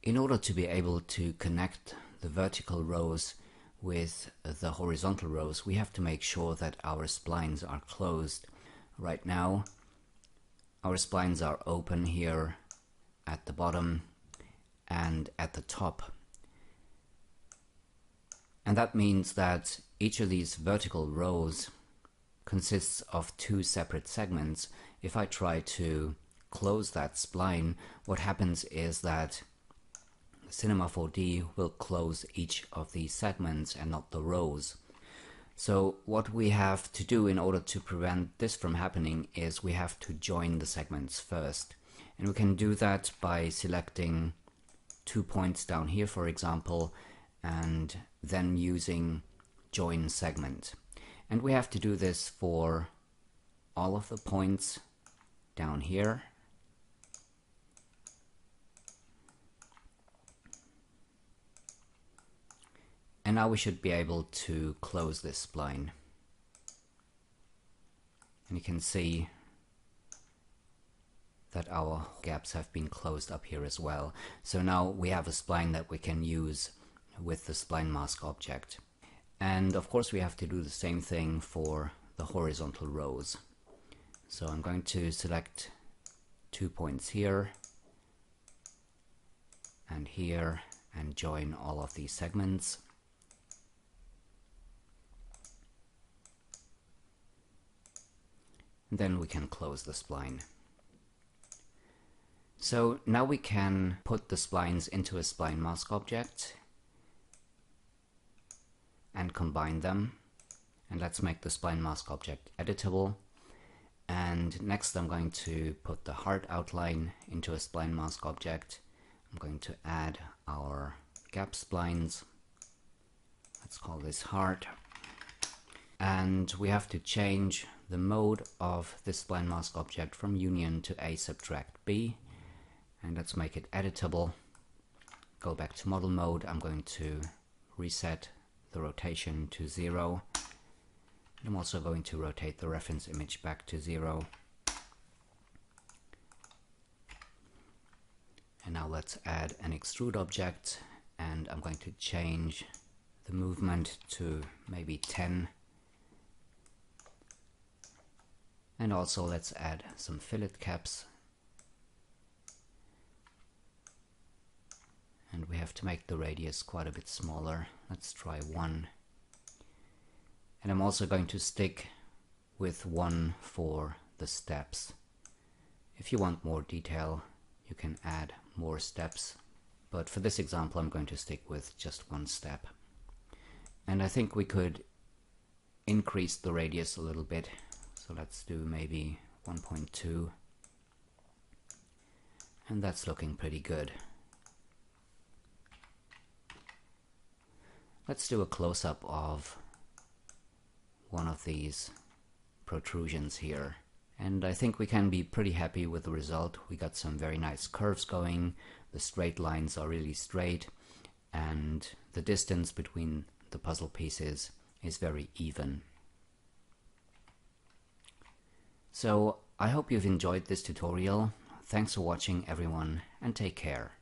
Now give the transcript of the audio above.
In order to be able to connect the vertical rows with the horizontal rows, we have to make sure that our splines are closed. Right now, our splines are open here at the bottom and at the top. And that means that each of these vertical rows consists of two separate segments. If I try to close that spline, what happens is that Cinema 4D will close each of these segments and not the rows. So what we have to do in order to prevent this from happening is we have to join the segments first. And we can do that by selecting 2 points down here, for example, and then using join segment. And we have to do this for all of the points down here. And now we should be able to close this spline. And you can see that our gaps have been closed up here as well. So now we have a spline that we can use with the spline mask object. And of course we have to do the same thing for the horizontal rows. So I'm going to select 2 points here and here and join all of these segments. And then we can close the spline. So now we can put the splines into a spline mask object and combine them. And let's make the spline mask object editable. And next I'm going to put the heart outline into a spline mask object. I'm going to add our gap splines. Let's call this heart. And we have to change the mode of this spline mask object from union to A subtract B. And let's make it editable. Go back to model mode. I'm going to reset the rotation to 0. And I'm also going to rotate the reference image back to 0. And now let's add an extrude object, and I'm going to change the movement to maybe 10. And also let's add some fillet caps. And we have to make the radius quite a bit smaller. Let's try 1. And I'm also going to stick with 1 for the steps. If you want more detail, you can add more steps. But for this example, I'm going to stick with just 1 step. And I think we could increase the radius a little bit. So let's do maybe 1.2. And that's looking pretty good. Let's do a close-up of one of these protrusions here. And I think we can be pretty happy with the result. We got some very nice curves going, the straight lines are really straight, and the distance between the puzzle pieces is very even. So I hope you've enjoyed this tutorial. Thanks for watching everyone, and take care.